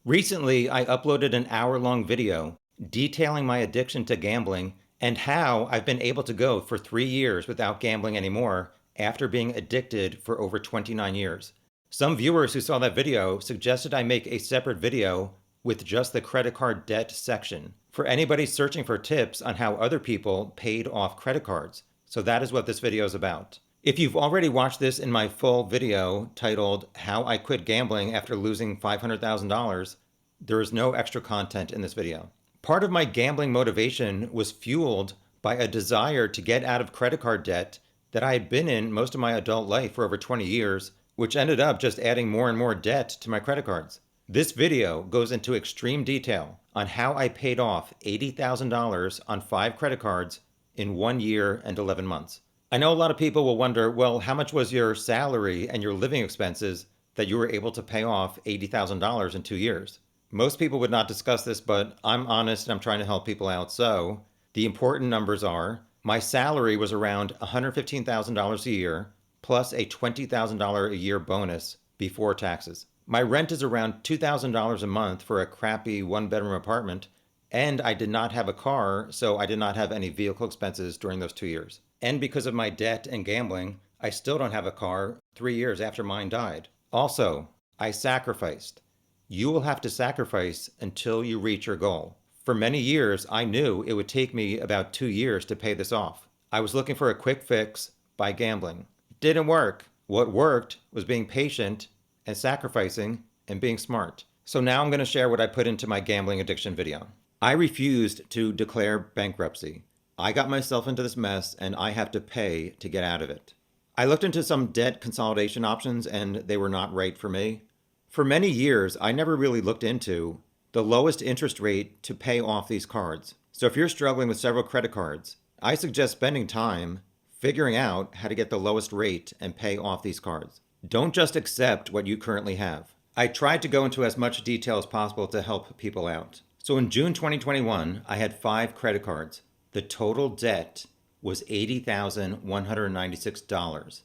Recently, I uploaded an hour-long video detailing my addiction to gambling and how I've been able to go for 3 years without gambling anymore after being addicted for over 29 years. Some viewers who saw that video suggested I make a separate video with just the credit card debt section for anybody searching for tips on how other people paid off credit cards. So that is what this video is about. If you've already watched this in my full video titled How I Quit Gambling After Losing $500,000, there is no extra content in this video. Part of my gambling motivation was fueled by a desire to get out of credit card debt that I had been in most of my adult life for over 20 years, which ended up just adding more and more debt to my credit cards. This video goes into extreme detail on how I paid off $80,000 on 5 credit cards in 1 year and 11 months. I know a lot of people will wonder, well, how much was your salary and your living expenses that you were able to pay off $80,000 in 2 years? Most people would not discuss this, but I'm honest and I'm trying to help people out. So the important numbers are my salary was around $115,000 a year plus a $20,000 a year bonus before taxes. My rent is around $2,000 a month for a crappy one-bedroom apartment, and I did not have a car, so I did not have any vehicle expenses during those 2 years. And because of my debt and gambling, I still don't have a car 3 years after mine died. Also, I sacrificed. You will have to sacrifice until you reach your goal. For many years, I knew it would take me about 2 years to pay this off. I was looking for a quick fix by gambling. It didn't work. What worked was being patient and sacrificing and being smart. So now I'm going to share what I put into my gambling addiction video. I refused to declare bankruptcy. I got myself into this mess and I have to pay to get out of it. I looked into some debt consolidation options and they were not right for me. For many years, I never really looked into the lowest interest rate to pay off these cards. So if you're struggling with several credit cards, I suggest spending time figuring out how to get the lowest rate and pay off these cards. Don't just accept what you currently have. I tried to go into as much detail as possible to help people out. So in June 2021, I had 5 credit cards. The total debt was $80,196.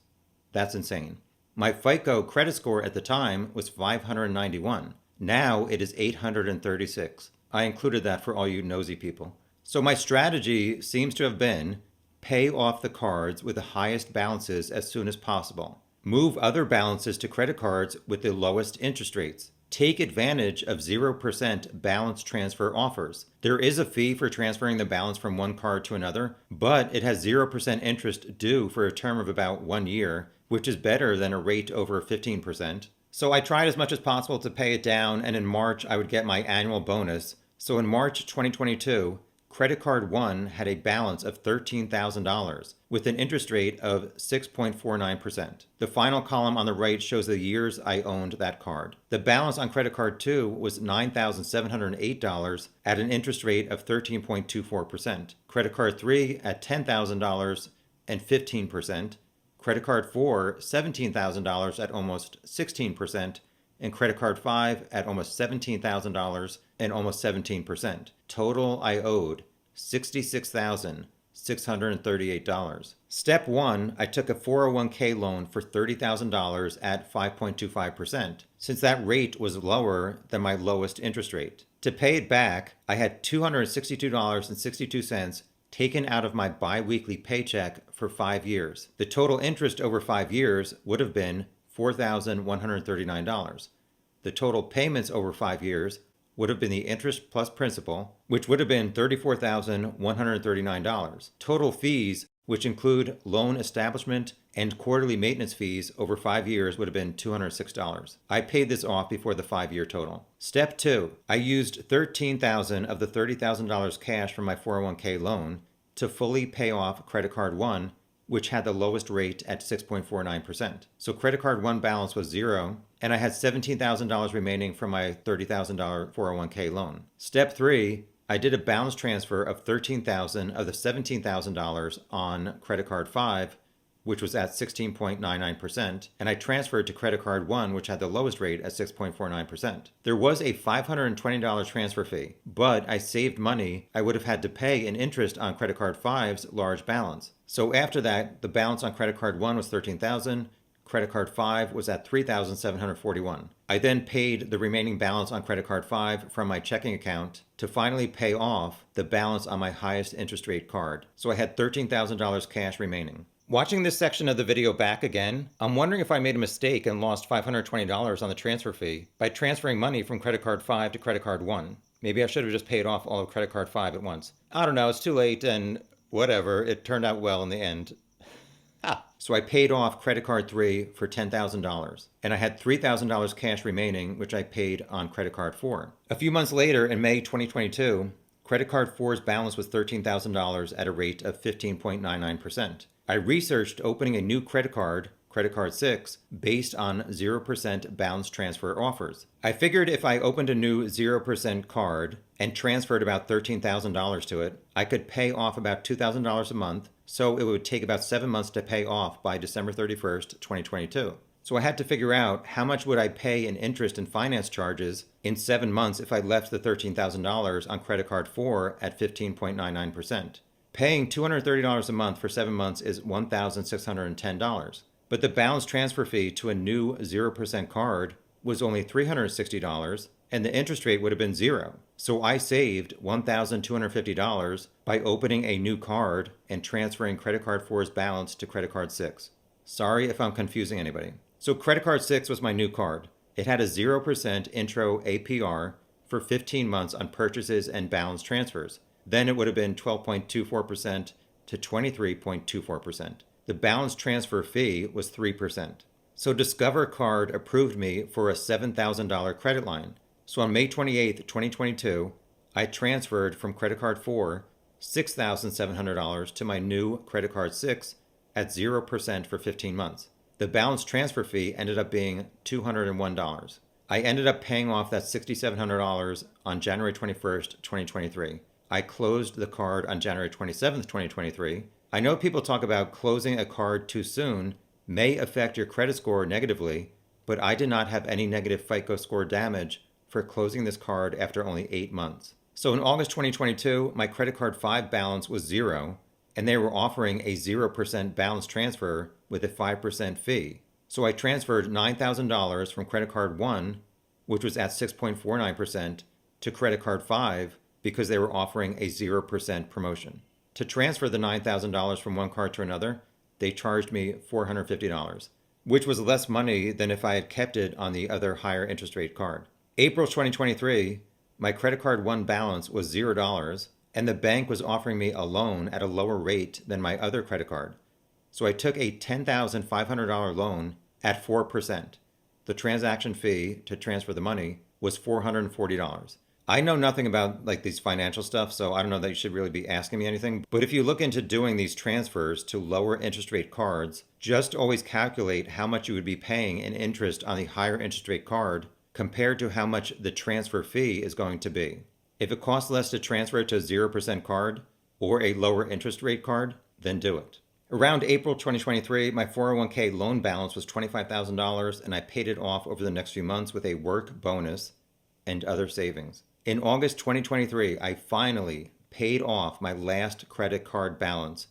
That's insane. My FICO credit score at the time was 591. Now it is 836. I included that for all you nosy people. So my strategy seems to have been pay off the cards with the highest balances as soon as possible. Move other balances to credit cards with the lowest interest rates. Take advantage of 0% balance transfer offers. There is a fee for transferring the balance from one card to another, but it has 0% interest due for a term of about 1 year, which is better than a rate over 15%. So I tried as much as possible to pay it down, and in March I would get my annual bonus. So in March 2022, Credit Card 1 had a balance of $13,000 with an interest rate of 6.49%. The final column on the right shows the years I owned that card. The balance on Credit Card 2 was $9,708 at an interest rate of 13.24%. Credit Card 3 at $10,000 and 15%. Credit Card 4, $17,000 at almost 16%, and Credit Card 5 at almost $17,000 and almost 17%. Total, I owed $66,638. Step 1, I took a 401k loan for $30,000 at 5.25%, since that rate was lower than my lowest interest rate. To pay it back, I had $262.62 taken out of my bi-weekly paycheck for 5 years. The total interest over 5 years would have been $4,139. The total payments over 5 years would have been the interest plus principal, which would have been $34,139. Total fees, which include loan establishment and quarterly maintenance fees over 5 years, would have been $206. I paid this off before the 5-year total. Step 2, I used $13,000 of the $30,000 cash from my 401k loan to fully pay off Credit Card 1, which had the lowest rate at 6.49%. So Credit Card 1 balance was 0, and I had $17,000 remaining from my $30,000 401k loan. Step 3, I did a balance transfer of $13,000 of the $17,000 on Credit Card 5, which was at 16.99%, and I transferred to Credit Card 1, which had the lowest rate at 6.49%. There was a $520 transfer fee, but I saved money I would have had to pay in interest on Credit Card 5's large balance. So after that, the balance on Credit Card 1 was $13,000, credit card 5 was at $3,741. I then paid the remaining balance on credit card 5 from my checking account to finally pay off the balance on my highest interest rate card. So I had $13,000 cash remaining. Watching this section of the video back again, I'm wondering if I made a mistake and lost $520 on the transfer fee by transferring money from credit card 5 to credit card 1. Maybe I should have just paid off all of credit card 5 at once. I don't know, it's too late and whatever, it turned out well in the end. So I paid off credit card 3 for $10,000, and I had $3,000 cash remaining, which I paid on credit card 4. A few months later, in May 2022, credit card 4's balance was $13,000 at a rate of 15.99%. I researched opening a new credit card 6, based on 0% balance transfer offers. I figured if I opened a new 0% card and transferred about $13,000 to it, I could pay off about $2,000 a month, so it would take about 7 months to pay off by December 31st, 2022. So I had to figure out how much would I pay in interest and finance charges in 7 months if I left the $13,000 on credit card 4 at 15.99%. Paying $230 a month for 7 months is $1,610. But the balance transfer fee to a new 0% card was only $360, and the interest rate would have been 0. So I saved $1,250 by opening a new card and transferring credit card 4's balance to credit card 6. Sorry if I'm confusing anybody. So credit card 6 was my new card. It had a 0% intro APR for 15 months on purchases and balance transfers. Then it would have been 12.24% to 23.24%. The balance transfer fee was 3%. So Discover Card approved me for a $7,000 credit line. So on May 28, 2022, I transferred from credit card 4 $6,700 to my new credit card 6 at 0% for 15 months. The balance transfer fee ended up being $201. I ended up paying off that $6,700 on January 21st, 2023. I closed the card on January 27th, 2023. I know people talk about closing a card too soon may affect your credit score negatively, but I did not have any negative FICO score damage for closing this card after only 8 months. So in August 2022, my credit card 5 balance was 0, and they were offering a 0% balance transfer with a 5% fee. So I transferred $9,000 from credit card 1, which was at 6.49%, to credit card 5 because they were offering a 0% promotion. To transfer the $9,000 from one card to another, they charged me $450, which was less money than if I had kept it on the other higher interest rate card. April 2023, my credit card 1 balance was $0, and the bank was offering me a loan at a lower rate than my other credit card. So I took a $10,500 loan at 4%. The transaction fee to transfer the money was $440. I know nothing about these financial stuff, so I don't know that you should really be asking me anything. But if you look into doing these transfers to lower interest rate cards, just always calculate how much you would be paying in interest on the higher interest rate card compared to how much the transfer fee is going to be. If it costs less to transfer to a 0% card or a lower interest rate card, then do it. Around April 2023, my 401k loan balance was $25,000, and I paid it off over the next few months with a work bonus and other savings. In August 2023, I finally paid off my last credit card balance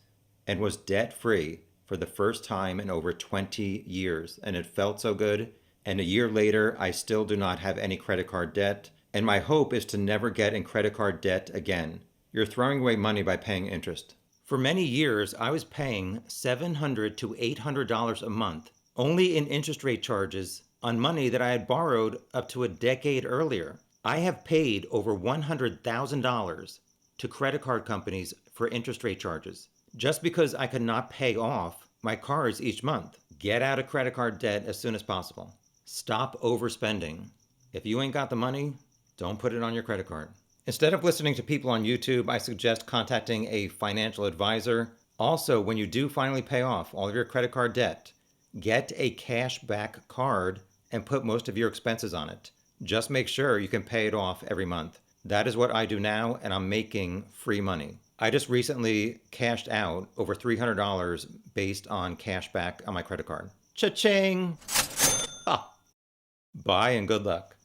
and was debt-free for the first time in over 20 years. And it felt so good. And a year later, I still do not have any credit card debt. And my hope is to never get in credit card debt again. You're throwing away money by paying interest. For many years, I was paying $700 to $800 a month, only in interest rate charges on money that I had borrowed up to a decade earlier. I have paid over $100,000 to credit card companies for interest rate charges just because I could not pay off my cards each month. Get out of credit card debt as soon as possible. Stop overspending. If you ain't got the money, don't put it on your credit card. Instead of listening to people on YouTube, I suggest contacting a financial advisor. Also, when you do finally pay off all of your credit card debt, get a cash back card and put most of your expenses on it. Just make sure you can pay it off every month. That is what I do now, and I'm making free money. I just recently cashed out over $300 based on cash back on my credit card. Cha-ching! Ah. Bye and good luck.